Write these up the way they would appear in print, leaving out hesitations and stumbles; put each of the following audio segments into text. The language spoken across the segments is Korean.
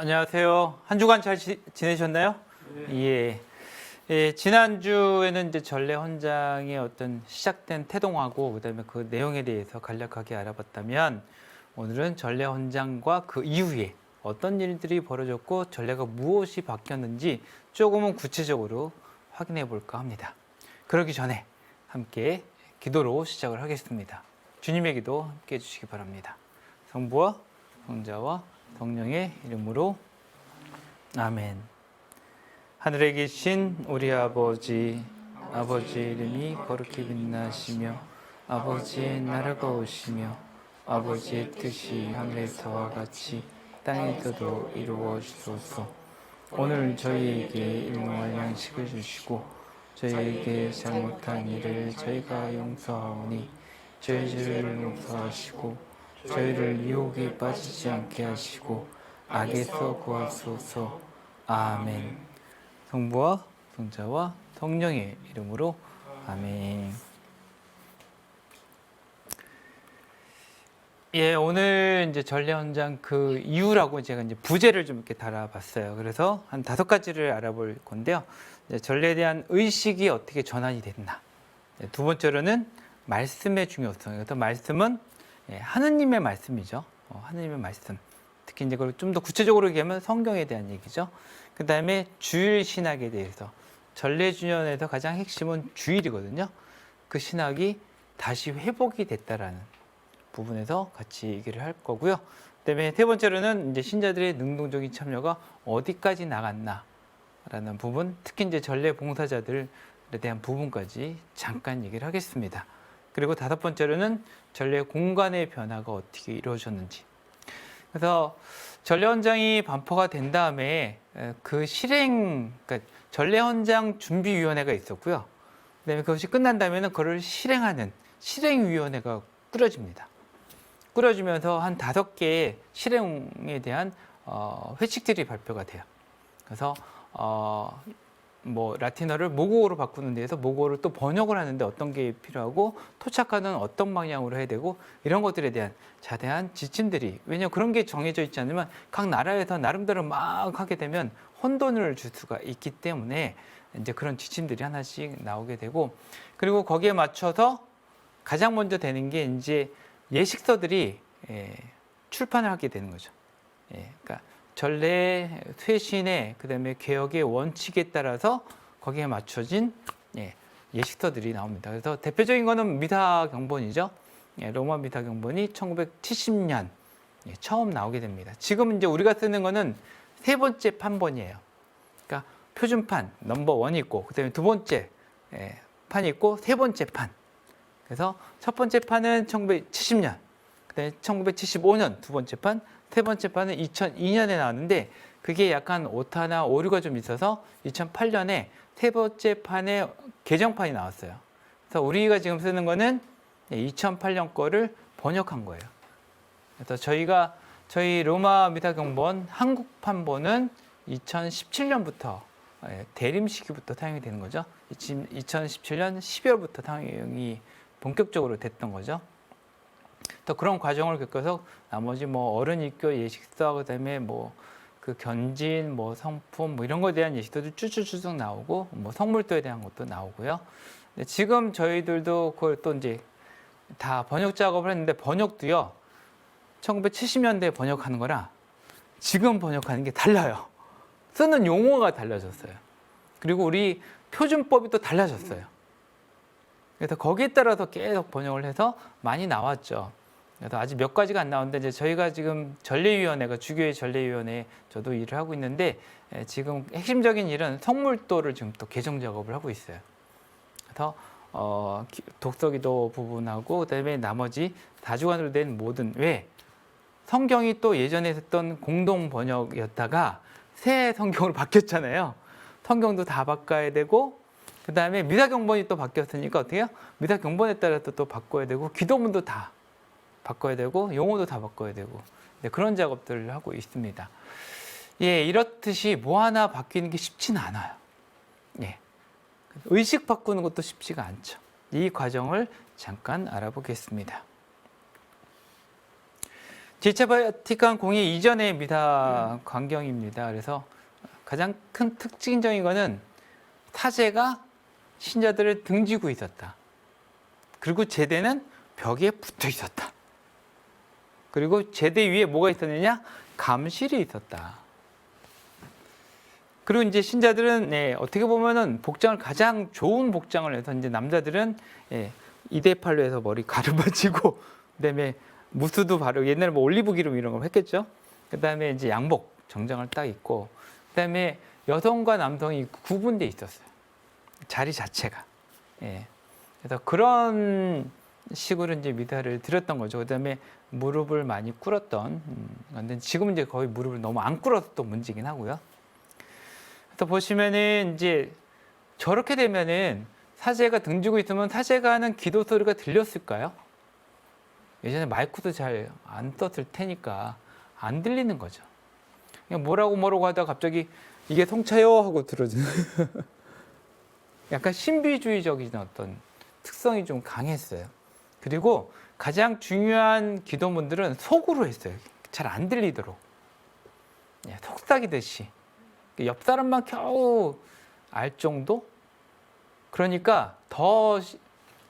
안녕하세요. 한 주간 잘 지내셨나요? 예. 예, 지난주에는 이제 전례 헌장의 어떤 시작된 태동하고 그다음에 그 내용에 대해서 간략하게 알아봤다면 오늘은 전례 헌장과 그 이후에 어떤 일들이 벌어졌고 전례가 무엇이 바뀌었는지 조금은 구체적으로 확인해 볼까 합니다. 그러기 전에 함께 기도로 시작을 하겠습니다. 주님의 기도 함께 해주시기 바랍니다. 성부와 성자와 성령의 이름으로 아멘. 하늘에 계신 우리 아버지 이름이 거룩히 빛나시며 아버지의 나라가 오시며 아버지의 뜻이 하늘에서와 같이 땅에서도 이루어지소서. 오늘 저희에게 일용할 양식을 주시고 저희에게 잘못한 일을 저희가 용서하오니 저희 죄를 용서하시고 저희를 유혹에 빠지지 않게 하시고 악에서 구하소서. 아멘. 성부와 성자와 성령의 이름으로 아멘. 예, 오늘 이제 전례 헌장 그 이유라고 제가 이제 부제를 좀 이렇게 달아봤어요. 그래서 한 5가지를 알아볼 건데요. 전례에 대한 의식이 어떻게 전환이 됐나. 두 번째로는 말씀의 중요성. 어떤 말씀은 하느님의 말씀이죠. 하느님의 말씀. 특히 이제 그걸 좀 더 구체적으로 얘기하면 성경에 대한 얘기죠. 그 다음에 주일 신학에 대해서 전례주년에서 가장 핵심은 주일이거든요. 그 신학이 다시 회복이 됐다라는 부분에서 같이 얘기를 할 거고요. 그 다음에 세 번째로는 이제 신자들의 능동적인 참여가 어디까지 나갔나라는 부분, 특히 이제 전례 봉사자들에 대한 부분까지 잠깐 얘기를 하겠습니다. 그리고 5번째로는 전례 공간의 변화가 어떻게 이루어졌는지. 그래서 전례 헌장이 반포가 된 다음에 그 그러니까 전례 헌장 준비위원회가 있었고요. 그다음에 그것이 끝난 다음에는 그걸 실행하는 실행위원회가 꾸려집니다. 꾸려지면서 한 5개의 실행에 대한 회칙들이 발표가 돼요. 그래서 라틴어를 모국어로 바꾸는 데에서 모국어를 또 번역을 하는데 어떤 게 필요하고 토착화는 어떤 방향으로 해야 되고 이런 것들에 대한 자세한 지침들이, 왜냐하면 그런 게 정해져 있지 않으면 각 나라에서 나름대로 막 하게 되면 혼돈을 줄 수가 있기 때문에 이제 그런 지침들이 하나씩 나오게 되고, 그리고 거기에 맞춰서 가장 먼저 되는 게 이제 예식서들이 출판을 하게 되는 거죠. 그러니까 전례, 쇄신의 그다음에 개혁의 원칙에 따라서 거기에 맞춰진 예식서들이 나옵니다. 그래서 대표적인 거는 미사 경본이죠. 로마 미사 경본이 1970년 처음 나오게 됩니다. 지금 이제 우리가 쓰는 거는 3번째 판본이에요. 그러니까 표준판 넘버 1이 있고 그다음에 2번째 판이 있고 3번째 판. 그래서 첫 번째 판은 1970년, 그다음에 1975년 2번째 판, 3번째 판은 2002년에 나왔는데 그게 약간 오타나 오류가 좀 있어서 2008년에 3번째 판의 개정판이 나왔어요. 그래서 우리가 지금 쓰는 거는 2008년 거를 번역한 거예요. 그래서 저희 로마 미사 경본 한국 판본은 2017년부터 대림 시기부터 사용이 되는 거죠. 2017년 12월부터 사용이 본격적으로 됐던 거죠. 또 그런 과정을 겪어서 나머지 어른입교 예식서, 그다음에 그 견진, 성품 이런 거에 대한 예식서도 쭉쭉쭉 나오고 성물도에 대한 것도 나오고요. 지금 저희들도 그걸 또 이제 다 번역 작업을 했는데 번역도요 1970년대에 번역하는 거랑 지금 번역하는 게 달라요. 쓰는 용어가 달라졌어요. 그리고 우리 표준법이 또 달라졌어요. 그래서 거기에 따라서 계속 번역을 해서 많이 나왔죠. 그래서 아직 몇 가지가 안 나오는데 이제 저희가 지금 전례위원회가 주교회 전례위원회에 저도 일을 하고 있는데 지금 핵심적인 일은 성물도를 지금 또 개정 작업을 하고 있어요. 그래서 독서기도 부분하고 그다음에 나머지 다주관으로 된 모든 성경이 또 예전에 했던 공동 번역이었다가 새 성경으로 바뀌었잖아요. 성경도 다 바꿔야 되고 그 다음에 미사 경본이 또 바뀌었으니까 어떻게 해요? 미사 경본에 따라서 또 바꿔야 되고 기도문도 다 바꿔야 되고 용어도 다 바꿔야 되고 그런 작업들을 하고 있습니다. 이렇듯이 뭐 하나 바뀌는 게 쉽지는 않아요. 의식 바꾸는 것도 쉽지가 않죠. 이 과정을 잠깐 알아보겠습니다. 제2차 바티칸 공의 이전의 미사 광경입니다. 그래서 가장 큰 특징적인 거는 사제가 신자들을 등지고 있었다. 그리고 제대는 벽에 붙어 있었다. 그리고 제대 위에 뭐가 있었느냐? 감실이 있었다. 그리고 이제 신자들은 어떻게 보면은 복장을 가장 좋은 복장을 해서 이제 남자들은 이대팔로 해서 머리 가르마치고 그다음에 무스도 바르고 옛날에 뭐 올리브 기름 이런 거 했겠죠. 그다음에 이제 양복 정장을 딱 입고 그다음에 여성과 남성이 구분돼 있었어요. 자리 자체가. 그래서 그런 식으로 이제 미사를 드렸던 거죠. 그다음에 무릎을 많이 꿇었던 건데 지금은 이제 거의 무릎을 너무 안 꿇어서 또 문제긴 하고요. 그래서 보시면은 이제 저렇게 되면은 사제가 등지고 있으면 사제가 하는 기도 소리가 들렸을까요? 예전에 마이크도 잘 안 떴을 테니까 안 들리는 거죠. 그냥 뭐라고 하다가 갑자기 이게 성차요 하고 들어주는 약간 신비주의적인 어떤 특성이 좀 강했어요. 그리고 가장 중요한 기도문들은 속으로 했어요. 잘 안 들리도록. 속삭이듯이. 옆 사람만 겨우 알 정도? 그러니까 더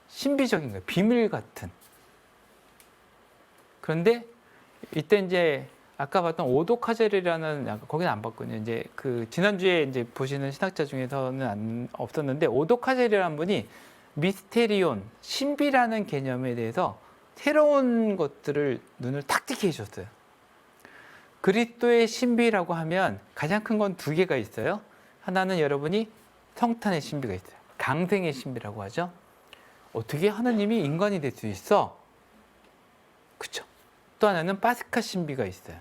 신비적인 거예요. 비밀 같은. 그런데 이때 이제 아까 봤던 오도카젤이라는 거기는 안 봤거든요. 이제 그 지난주에 이제 보시는 신학자 중에서는 없었는데 오도카젤이라는 분이 미스테리온, 신비라는 개념에 대해서 새로운 것들을 눈을 탁 띄게 해줬어요. 그리스도의 신비라고 하면 가장 큰 건 두 개가 있어요. 하나는 여러분이 성탄의 신비가 있어요. 강생의 신비라고 하죠. 어떻게 하나님이 인간이 될 수 있어? 그렇죠. 또 하나는 파스카 신비가 있어요.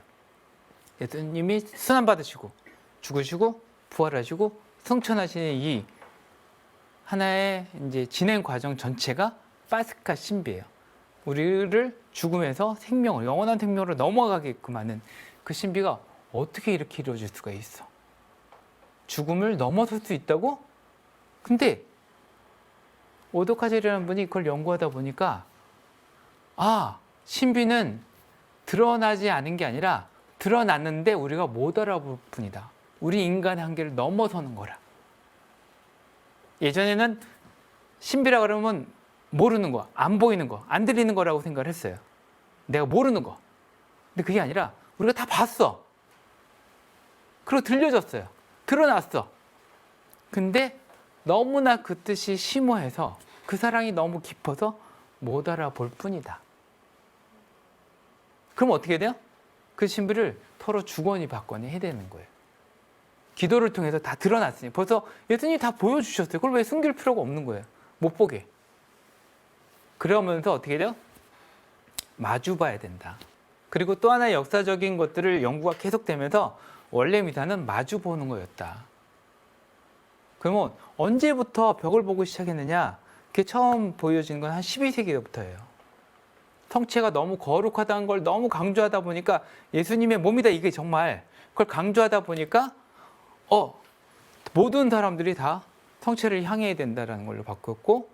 예수님이 순환 받으시고 죽으시고 부활하시고 승천하시는 이 하나의 이제 진행 과정 전체가 파스카 신비예요. 우리를 죽음에서 생명을 영원한 생명으로 넘어가게끔 하는 그 신비가 어떻게 이렇게 이루어질 수가 있어? 죽음을 넘어설 수 있다고? 근데 오도카젤이라는 분이 그걸 연구하다 보니까 신비는 드러나지 않은 게 아니라 드러났는데 우리가 못 알아볼 뿐이다. 우리 인간의 한계를 넘어서는 거라. 예전에는 신비라 그러면 모르는 거, 안 보이는 거, 안 들리는 거라고 생각을 했어요. 내가 모르는 거. 근데 그게 아니라 우리가 다 봤어. 그리고 들려졌어요. 드러났어. 근데 너무나 그 뜻이 심오해서 그 사랑이 너무 깊어서 못 알아볼 뿐이다. 그럼 어떻게 돼요? 그 신비를 서로 주거니 받거니 해야 되는 거예요. 기도를 통해서 다 드러났으니 벌써 예수님이 다 보여주셨어요. 그걸 왜 숨길 필요가 없는 거예요? 못 보게. 그러면서 어떻게 돼요? 마주 봐야 된다. 그리고 또 하나의 역사적인 것들을 연구가 계속되면서 원래 미사는 마주 보는 거였다. 그러면 언제부터 벽을 보고 시작했느냐? 그게 처음 보여지는 건 한 12세기부터예요. 성체가 너무 거룩하다는 걸 너무 강조하다 보니까 예수님의 몸이다 이게 정말 그걸 강조하다 보니까 모든 사람들이 다 성체를 향해야 된다는 걸로 바꿨고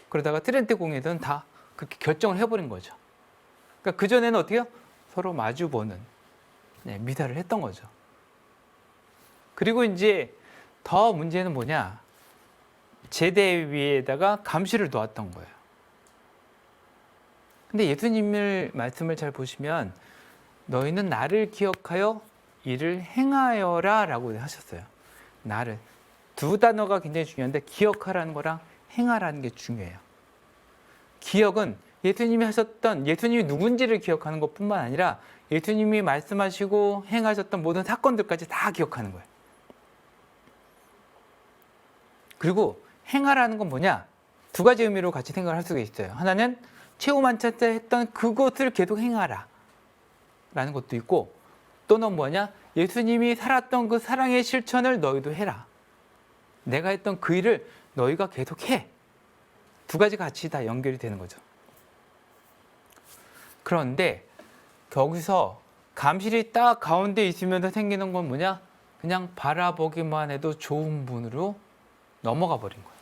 그러다가 트렌테 공회에서는 다 그렇게 결정을 해버린 거죠. 그러니까 그전에는 어떻게 해요? 서로 마주보는 미사를 했던 거죠. 그리고 이제 더 문제는 뭐냐? 제대 위에다가 감시를 놓았던 거예요. 근데 예수님의 말씀을 잘 보시면 너희는 나를 기억하여 이를 행하여라 라고 하셨어요. 나를. 두 단어가 굉장히 중요한데 기억하라는 거랑 행하라는 게 중요해요. 기억은 예수님이 하셨던 예수님이 누군지를 기억하는 것뿐만 아니라 예수님이 말씀하시고 행하셨던 모든 사건들까지 다 기억하는 거예요. 그리고 행하라는 건 뭐냐? 두 가지 의미로 같이 생각을 할 수가 있어요. 하나는 최후 만찬 때 했던 그것을 계속 행하라 라는 것도 있고 또는 뭐냐? 예수님이 살았던 그 사랑의 실천을 너희도 해라. 내가 했던 그 일을 너희가 계속 해. 두 가지 같이 다 연결이 되는 거죠. 그런데 거기서 감실이 딱 가운데 있으면서 생기는 건 뭐냐? 그냥 바라보기만 해도 좋은 분으로 넘어가 버린 거예요.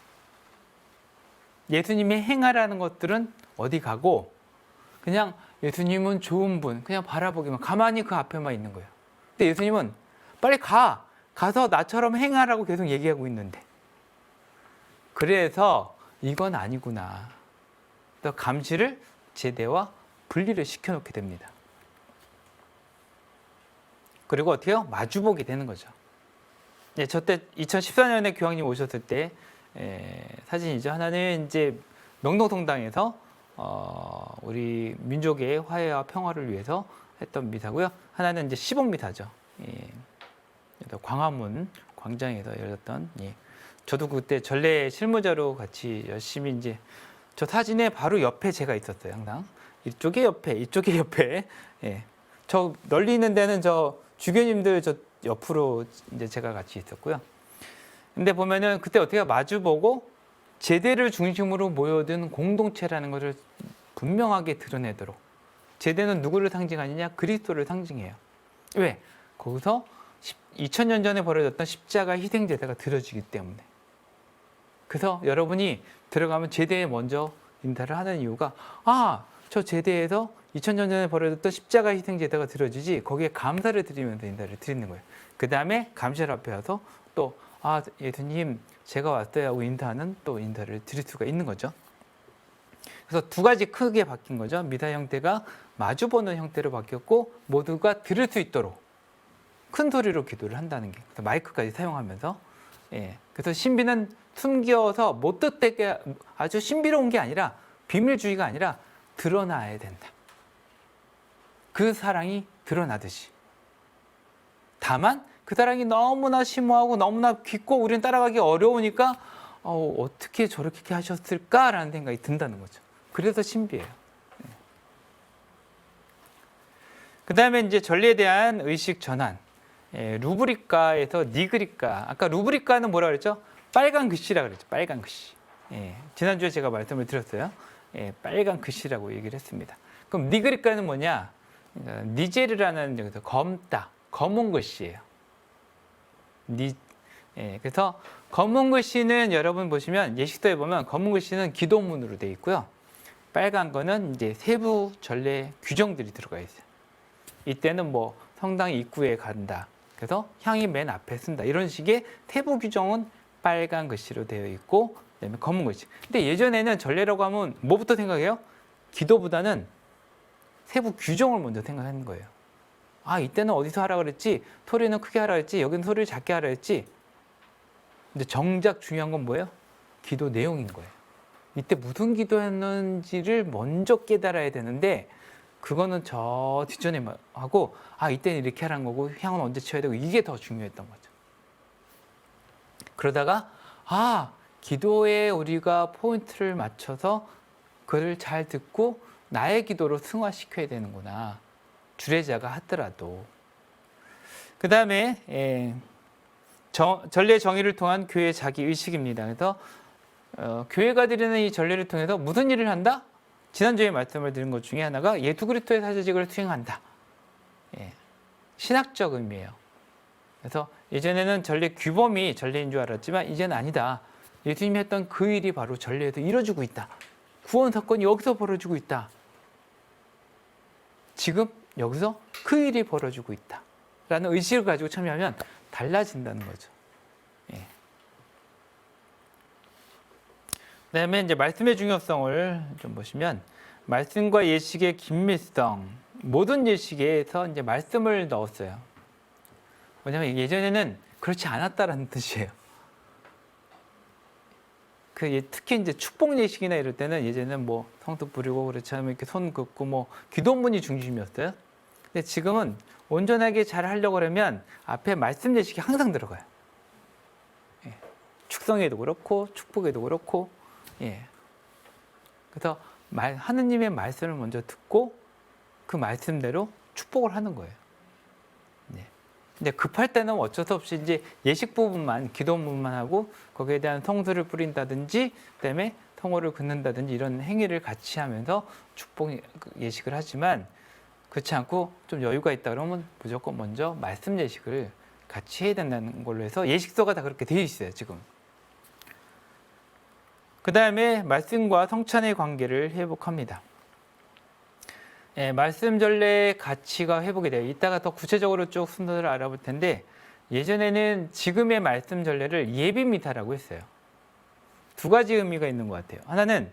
예수님이 행하라는 것들은 어디 가고 그냥 예수님은 좋은 분, 그냥 바라보기만, 가만히 그 앞에만 있는 거예요. 근데 예수님은 빨리 가서 나처럼 행하라고 계속 얘기하고 있는데. 그래서 이건 아니구나. 또 감시를 제대와 분리를 시켜놓게 됩니다. 그리고 어떻게 해요? 마주보게 되는 거죠. 예, 저때 2014년에 교황님 오셨을 때 사진이죠. 하나는 이제 명동성당에서 우리 민족의 화해와 평화를 위해서 했던 미사고요. 하나는 이제 시복미사죠. 예, 광화문 광장에서 열렸던. 예. 저도 그때 전례 실무자로 같이 열심히 이제 저 사진에 바로 옆에 제가 있었어요. 항상 이쪽에 옆에. 예. 저 널리 있는 데는 저 주교님들 저 옆으로 이제 제가 같이 있었고요. 근데 보면은 그때 어떻게 마주보고 제대를 중심으로 모여든 공동체라는 것을 분명하게 드러내도록. 제대는 누구를 상징하느냐? 그리스도를 상징해요. 왜? 거기서 2000년 전에 벌어졌던 십자가 희생 제사가 드려지기 때문에. 그래서 여러분이 들어가면 제대에 먼저 인사를 하는 이유가 저 제대에서 2000년 전에 벌어졌던 십자가 희생 제사가 드려지지 거기에 감사를 드리면서 인사를 드리는 거예요. 그 다음에 감시를 앞에 와서 또 예수님 제가 왔어요 하고 인사하는 또 인사를 드릴 수가 있는 거죠. 그래서 두 가지 크게 바뀐 거죠. 미사 형태가 마주보는 형태로 바뀌었고 모두가 들을 수 있도록 큰 소리로 기도를 한다는 게. 그래서 마이크까지 사용하면서. 예. 그래서 신비는 숨겨서 못 듣게 아주 신비로운 게 아니라 비밀주의가 아니라 드러나야 된다. 그 사랑이 드러나듯이. 다만 그 사랑이 너무나 심오하고 너무나 깊고 우리는 따라가기 어려우니까 어떻게 저렇게 하셨을까라는 생각이 든다는 거죠. 그래서 신비해요. 그 다음에 이제 전례에 대한 의식 전환. 루브리카에서 니그리카. 아까 루브리카는 뭐라 그랬죠? 빨간 글씨라 그랬죠. 빨간 글씨. 지난주에 제가 말씀을 드렸어요. 빨간 글씨라고 얘기를 했습니다. 그럼 니그리카는 뭐냐? 니제르라는 여기서 검다, 검은 글씨예요. 그래서 검은 글씨는 여러분 보시면 예식서에 보면 검은 글씨는 기도문으로 되어 있고요. 빨간 거는 이제 세부 전례 규정들이 들어가 있어요. 이때는 뭐 성당 입구에 간다. 그래서 향이 맨 앞에 쓴다. 이런 식의 세부 규정은 빨간 글씨로 되어 있고 그다음에 검은 글씨. 근데 예전에는 전례라고 하면 뭐부터 생각해요? 기도보다는 세부 규정을 먼저 생각하는 거예요. 이때는 어디서 하라 그랬지? 소리는 크게 하라 그랬지? 여기는 소리를 작게 하라 그랬지? 근데 정작 중요한 건 뭐예요? 기도 내용인 거예요. 이때 무슨 기도했는지를 먼저 깨달아야 되는데 그거는 저 뒷전에 하고 이때는 이렇게 하라는 거고 향은 언제 쳐야 되고 이게 더 중요했던 거죠. 그러다가 기도에 우리가 포인트를 맞춰서 그를 잘 듣고 나의 기도로 승화시켜야 되는구나. 주례자가 하더라도. 그 다음에 전례 정의를 통한 교회 자기의식입니다. 그래서 교회가 드리는 이 전례를 통해서 무슨 일을 한다? 지난주에 말씀을 드린 것 중에 하나가 예수 그리스도의 사제직을 수행한다. 신학적 의미예요. 그래서 예전에는 전례 규범이 전례인 줄 알았지만 이제는 아니다. 예수님이 했던 그 일이 바로 전례에서 이루어지고 있다. 구원 사건이 여기서 벌어지고 있다. 지금 여기서 그 일이 벌어지고 있다. 라는 의식을 가지고 참여하면 달라진다는 거죠. 그 다음에 이제 말씀의 중요성을 좀 보시면 말씀과 예식의 긴밀성, 모든 예식에서 이제 말씀을 넣었어요. 왜냐하면 예전에는 그렇지 않았다라는 뜻이에요. 특히 이제 축복 예식이나 이럴 때는 예전에는 뭐 성도 부리고 그렇지 않으면 이렇게 손 긋고 뭐 기도문이 중심이었어요. 근데 지금은 온전하게 잘 하려고 하면 앞에 말씀 예식이 항상 들어가요. 축성에도 그렇고 축복에도 그렇고. 그래서 하느님의 말씀을 먼저 듣고 그 말씀대로 축복을 하는 거예요. 근데 급할 때는 어쩔 수 없이 이제 예식 부분만, 기도 부분만 하고 거기에 대한 성수를 뿌린다든지, 그다음에 성호를 긋는다든지 이런 행위를 같이 하면서 축복 예식을 하지만 그렇지 않고 좀 여유가 있다 그러면 무조건 먼저 말씀 예식을 같이 해야 된다는 걸로 해서 예식서가 다 그렇게 되어 있어요, 지금. 그 다음에 말씀과 성찬의 관계를 회복합니다. 예, 말씀 전례의 가치가 회복이 돼요. 이따가 더 구체적으로 쭉 순서를 알아볼 텐데 예전에는 지금의 말씀 전례를 예비 미사라고 했어요. 두 가지 의미가 있는 것 같아요. 하나는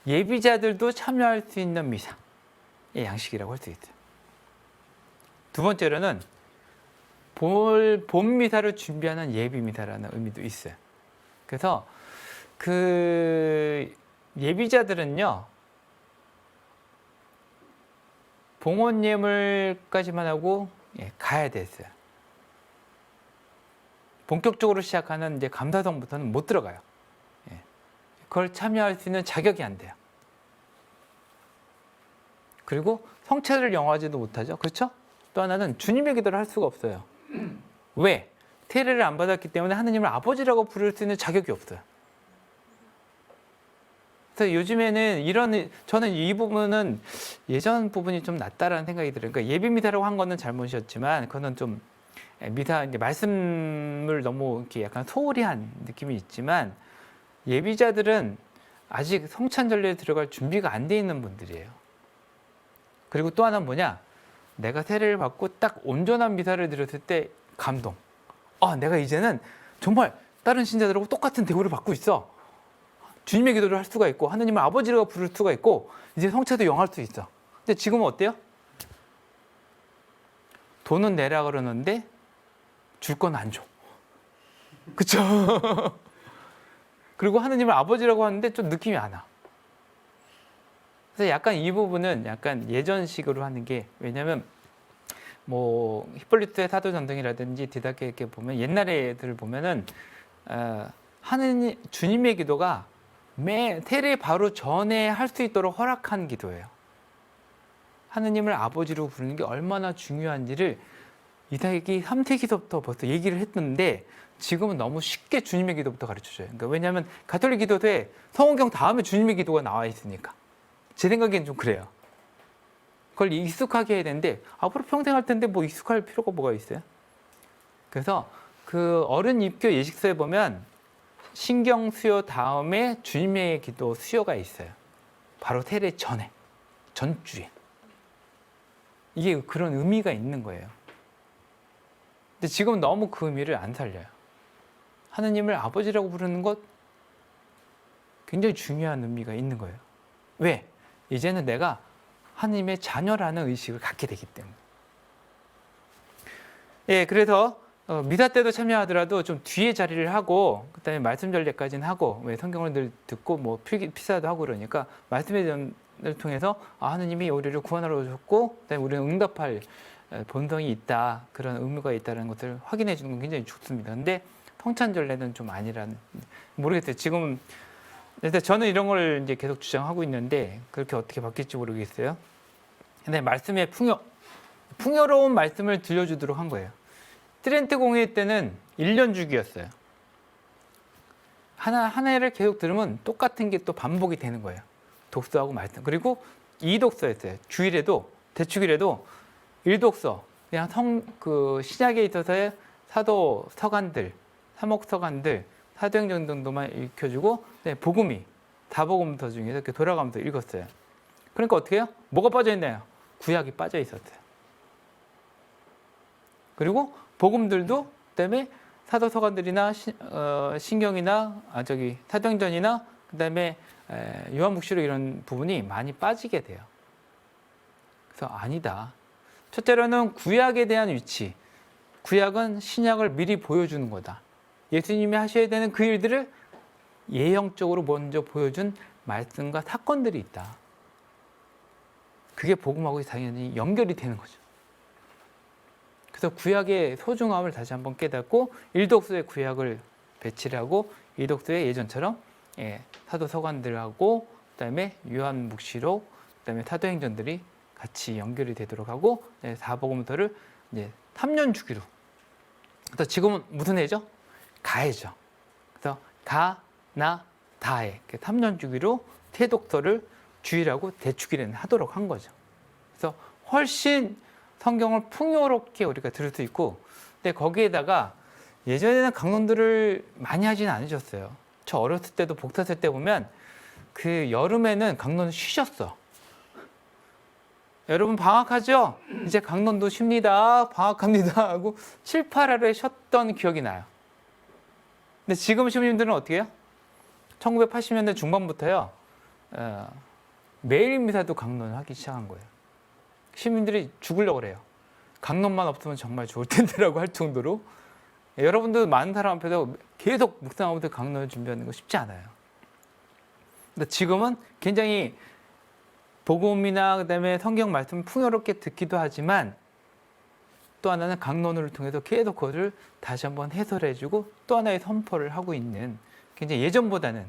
예비자들도 참여할 수 있는 미사의 양식이라고 할 수 있어요. 두 번째로는 본 미사를 준비하는 예비 미사라는 의미도 있어요. 그래서 그 예비자들은요, 봉헌 예물까지만 하고 가야 됐어요. 본격적으로 시작하는 이제 감사성부터는 못 들어가요. 그걸 참여할 수 있는 자격이 안 돼요. 그리고 성체를 영하지도 못하죠. 그렇죠? 또 하나는 주님의 기도를 할 수가 없어요. 왜? 세례를 안 받았기 때문에 하느님을 아버지라고 부를 수 있는 자격이 없어요. 그래서 요즘에는 저는 이 부분은 예전 부분이 좀 낫다라는 생각이 들어요. 그러니까 예비 미사라고 한 거는 잘못이었지만, 그거는 좀 미사, 이제 말씀을 너무 이렇게 약간 소홀히 한 느낌이 있지만, 예비자들은 아직 성찬 전례에 들어갈 준비가 안 돼 있는 분들이에요. 그리고 또 하나는 뭐냐? 내가 세례를 받고 딱 온전한 미사를 드렸을 때 감동. 내가 이제는 정말 다른 신자들하고 똑같은 대우를 받고 있어. 주님의 기도를 할 수가 있고 하느님을 아버지라고 부를 수가 있고 이제 성체도 영할 수 있어. 근데 지금은 어때요? 돈은 내라 그러는데 줄 건 안 줘. 그쵸? 그리고 하느님을 아버지라고 하는데 좀 느낌이 안 와. 그래서 약간 이 부분은 약간 예전식으로 하는 게, 왜냐면 뭐 히폴리토의 사도전등이라든지 디다케 이렇게 보면 옛날에 애들 보면은 하느님 주님의 기도가 세례 바로 전에 할 수 있도록 허락한 기도예요. 하느님을 아버지로 부르는 게 얼마나 중요한지를 이사야기 3세기서부터 벌써 얘기를 했는데 지금은 너무 쉽게 주님의 기도부터 가르쳐줘요. 그러니까 왜냐하면 가톨릭 기도도에 성원경 다음에 주님의 기도가 나와 있으니까. 제 생각엔 좀 그래요. 그걸 익숙하게 해야 되는데 앞으로 평생 할 텐데 뭐 익숙할 필요가 뭐가 있어요? 그래서 그 어른 입교 예식서에 보면 신경 수요 다음에 주님의 기도 수요가 있어요. 바로 세례 전에, 전주에. 이게 그런 의미가 있는 거예요. 근데 지금 너무 그 의미를 안 살려요. 하느님을 아버지라고 부르는 것 굉장히 중요한 의미가 있는 거예요. 왜? 이제는 내가 하느님의 자녀라는 의식을 갖게 되기 때문에. 예, 그래서 미사 때도 참여하더라도 좀 뒤에 자리를 하고 그다음에 말씀 전례까지는 하고, 왜 성경을 늘 듣고 뭐 피사도 하고 그러니까 말씀의 전을 통해서 하느님이 우리를 구원하러 오셨고 그다음에 우리는 응답할 본성이 있다, 그런 의무가 있다는 것을 확인해 주는 건 굉장히 좋습니다. 근데 성찬 전례는 좀 아니라는, 모르겠어요. 지금 일단 저는 이런 걸 이제 계속 주장하고 있는데 그렇게 어떻게 바뀔지 모르겠어요. 근데 말씀의 풍요로운 말씀을 들려주도록 한 거예요. 트렌트 공회 때는 1년 주기였어요. 한 해를 계속 들으면 똑같은 게 또 반복이 되는 거예요. 독서하고 말씀. 그리고 2독서였어요. 주일에도, 대축일에도 1독서. 그냥 신약에 있어서의 사도 서간들, 사목 서간들, 사도행전 정도만 읽혀주고, 네, 복음이 다복음서 중에서 이렇게 돌아가면서 읽었어요. 그러니까 어떻게 해요? 뭐가 빠져 있나요? 구약이 빠져 있었어요. 그리고 복음들도 그다음에 사도 서간들이나 신경이나 사도행전이나 그다음에 요한복음으로 이런 부분이 많이 빠지게 돼요. 그래서 아니다. 첫째로는 구약에 대한 위치. 구약은 신약을 미리 보여주는 거다. 예수님이 하셔야 되는 그 일들을 예형적으로 먼저 보여준 말씀과 사건들이 있다. 그게 복음하고 당연히 연결이 되는 거죠. 그래서 구약의 소중함을 다시 한번 깨닫고 1독서의 구약을 배치를 하고 2독서의 예전처럼 사도 서간들하고 그다음에 요한묵시록, 그다음에 사도행전들이 같이 연결이 되도록 하고, 사복음서를 이제 3년 주기로. 그래서 지금은 무슨 해죠? 가해죠. 그래서 나, 다해. 3년 주기로 세독서를 주일하고 대축일에는 하도록 한 거죠. 그래서 훨씬 성경을 풍요롭게 우리가 들을 수 있고, 근데 거기에다가 예전에는 강론들을 많이 하지는 않으셨어요. 저 어렸을 때도 복사쓸 때 보면 그 여름에는 강론을 쉬셨어. 여러분 방학하죠? 이제 강론도 쉽니다. 방학합니다 하고 7, 8화를 쉬었던 기억이 나요. 근데 지금 시민들은 어떻게 해요? 1980년대 중반부터요. 매일 미사도 강론을 하기 시작한 거예요. 시민들이 죽으려고 그래요. 강론만 없으면 정말 좋을 텐데라고 할 정도로. 여러분들 많은 사람 앞에서 계속 묵상하면서 강론을 준비하는 거 쉽지 않아요. 근데 지금은 굉장히 복음이나 그다음에 성경 말씀을 풍요롭게 듣기도 하지만 또 하나는 강론을 통해서 계속 그것을 다시 한번 해설해주고 또 하나의 선포를 하고 있는 굉장히 예전보다는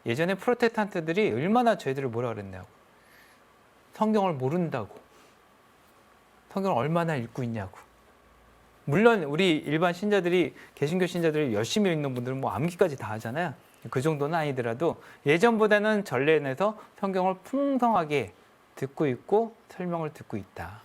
예전에 프로테스탄트들이 얼마나 저희들을 뭐라 그랬냐고 성경을 모른다고 성경을 얼마나 읽고 있냐고 물론 우리 일반 신자들이 개신교 신자들이 열심히 읽는 분들은 뭐 암기까지 다 하잖아요. 그 정도는 아니더라도 예전보다는 전례에서 성경을 풍성하게 듣고 있고 설명을 듣고 있다.